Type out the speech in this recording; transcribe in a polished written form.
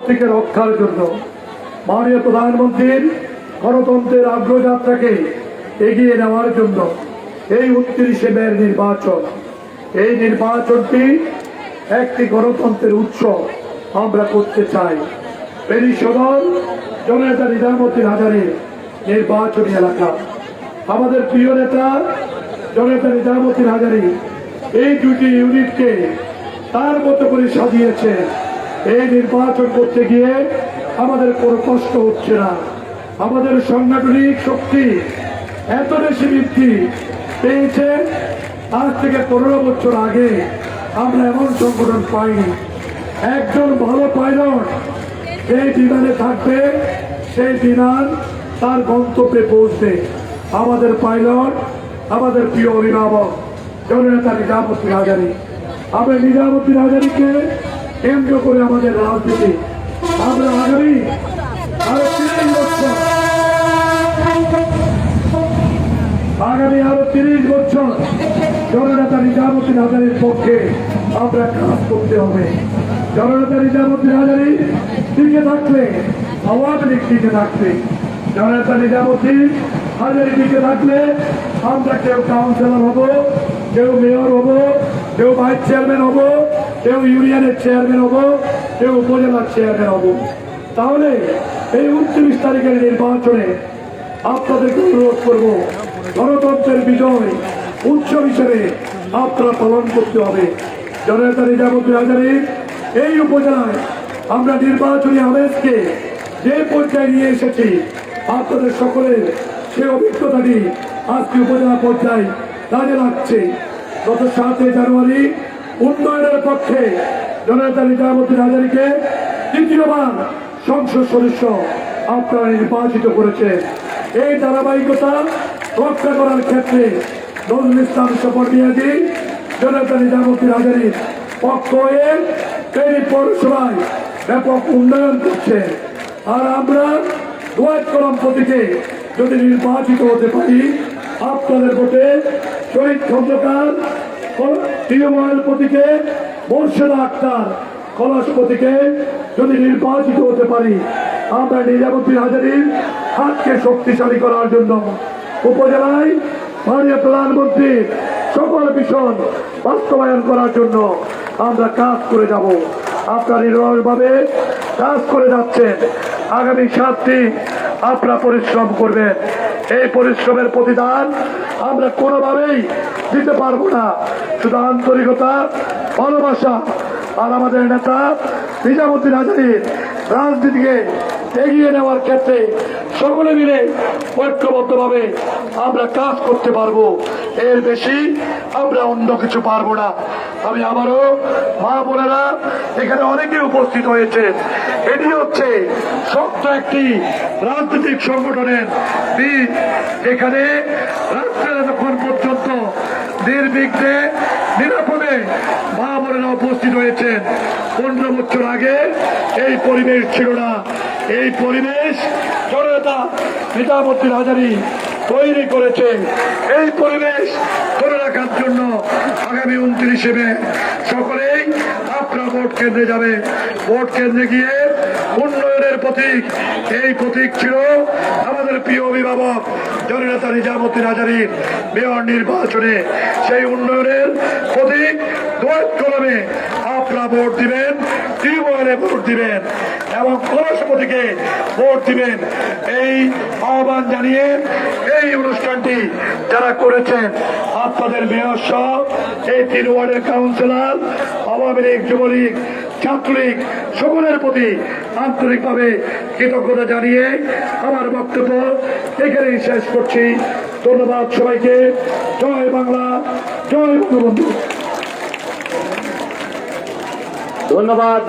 শক্তিকে রক্ষার জন্য মাননীয় প্রধানমন্ত্রীর গণতন্ত্রের অগ্রযাত্রাকে এগিয়ে নেওয়ার জন্য এই 29শে মের নির্বাচন, এই নির্বাচনটি একটি গণতন্ত্রের উৎসব আমরা করতে চাই। ফেনী সদর জননেতা নিজামুদ্দিন হাজারীর নির্বাচনী এলাকা, আমাদের প্রিয় নেতা জননেতা নিজামুদ্দিন হাজারী এই দুটি ইউনিটকে তার মতো করে সাজিয়েছে। এই নির্বাচন করতে গিয়ে আমাদের কোনো কষ্ট হচ্ছে না। আমাদের সাংগঠনিক শক্তি এত বেশি বৃদ্ধি পেয়েছে, আজ থেকে 15 বছর আগে আমরা এমন সংগঠন পাইনি। একজন ভালো পাইলট যেই বিমানে থাকবে সেই বিমান তার গন্তব্যে পৌঁছবে। আমাদের পাইলট আমাদের প্রিয় অভিভাবক জননেতা নিজামুদ্দিন হাজারী। আমরা নিজামুদ্দিন হাজারীকে কেন্দ্র করে আমাদের রাজনীতি, আমরা আগামী আরো 30 বছর জননেতা নিজামুদ্দিন হাজারীর পক্ষে আমরা কাজ করতে হবে। জননেতা নিজামুদ্দিন হাজারী টিকে থাকলে আওয়ামী লীগ টিকে থাকবে। জননেতা নিজামুদ্দিন হাজারী টিকে থাকলে আমরা কেউ কাউন্সিলর হব, কেউ মেয়র হব, কেউ ভাইস চেয়ারম্যান হব, কেউ ইউনিয়নের চেয়ারম্যান হব, কেউ উপজেলার চেয়ারম্যান হব। তাহলে এই 29 তারিখের নির্বাচনে আপনাদেরকে অনুরোধ করব, গণতন্ত্রের বিজয় উৎসব হিসেবে আপনারা পালন করতে হবে। জননেতা নিজামুদ্দিন হাজারীর এই উপজেলায় আমরা নির্বাচনী আমেজকে যে পর্যায়ে নিয়ে এসেছি, আপনাদের সকলের সে অভিজ্ঞতাটি আজকে উপজেলা পর্যায়ে কাজে লাগছে। গত 7 জানুয়ারি উন্নয়নের পক্ষে জননেতা নিজামুদ্দিন হাজারীকে দ্বিতীয়বার সংসদ সদস্য আপনারা নির্বাচিত করেছেন। এই ধারাবাহিকতা রক্ষা করার ক্ষেত্রে নজরুল ইসলাম সপরমিয়াজি জননেতা নিজামুদ্দিন হাজারীর পক্ষ হয়ে ফেনী পৌরসভায় ব্যাপক উন্নয়ন করছে। আর আমরা দোয়াত কলম প্রতীকে যদি নির্বাচিত হতে পারি, আপনাদের ভোটে শহীদ খন্দকার টিউবওয়েল প্রতীকে মোর্শেদা আক্তার কলস প্রতীকে যদি নির্বাচিত হতে পারি, আমরা নিজামুদ্দিন হাজারীর হাতকে শক্তিশালী করার জন্য উপজেলায় মাননীয় প্রধানমন্ত্রীর সকল মিশন বাস্তবায়ন করার জন্য আমরা কাজ করে যাব। আপনারা নিরলসভাবে কাজ করে যাচ্ছেন। আগামী 7 দিন আপনারা পরিশ্রম করবেন। এই পরিশ্রমের প্রতিদান আমরা কোনোভাবেই দিতে পারবো না। শুধু আন্তরিকতা, ভালোবাসা আর আমাদের নেতা নিজামুদ্দিন হাজারীর রাজনীতিকে এগিয়ে নেওয়ার ক্ষেত্রে সকলে মিলে ঐক্যবদ্ধভাবে আমরা কাজ করতে পারবো। এর বেশি আমরা অন্য কিছু পারবো না। আমি আবারও মা বোনেরা এখানে অনেকে উপস্থিত হয়েছে, এটি হচ্ছে শক্ত একটি রাজনৈতিক সংগঠনের দিক, এখানে রাষ্ট্রের যখন পর্যন্ত নির্বিঘ্নে নিরাপদে মা বোনেরা উপস্থিত হয়েছেন। 15 বছর আগে এই পরিবেশ ছিল না। এই পরিবেশ জননেতা নিজামুদ্দিন হাজারী তৈরি করেছে। এই পরিবেশ ধরে রাখার জন্য আগামী 29শে মে সকলেই আপনারা ভোট কেন্দ্রে যাবে। ভোট কেন্দ্রে গিয়ে উন্নয়নের প্রতীক, এই প্রতীক ছিল আমাদের প্রিয় অভিভাবক জননেতা নিজামুদ্দিন হাজারীর মেয়র নির্বাচনে। সেই উন্নয়নের প্রতীক দোয়াত কলমে আপনারা ভোট দিবেন, টিউবওয়েলে ভোট দিবেন এবং কলস প্রতীকে ভোট দিবেন। এই আহ্বান জানিয়ে এই অনুষ্ঠানটি যারা করেছেন, আপনাদের মেয়র সহ এই 3 ওয়ার্ডের কাউন্সিলর, আওয়ামী লীগ, যুবলীগ, ছাত্রলীগ সকলের প্রতি আন্তরিকভাবে কৃতজ্ঞতা জানিয়ে আমার বক্তব্য এখানেই শেষ করছি। ধন্যবাদ সবাইকে। জয় বাংলা, জয় বঙ্গবন্ধু। ধন্যবাদ।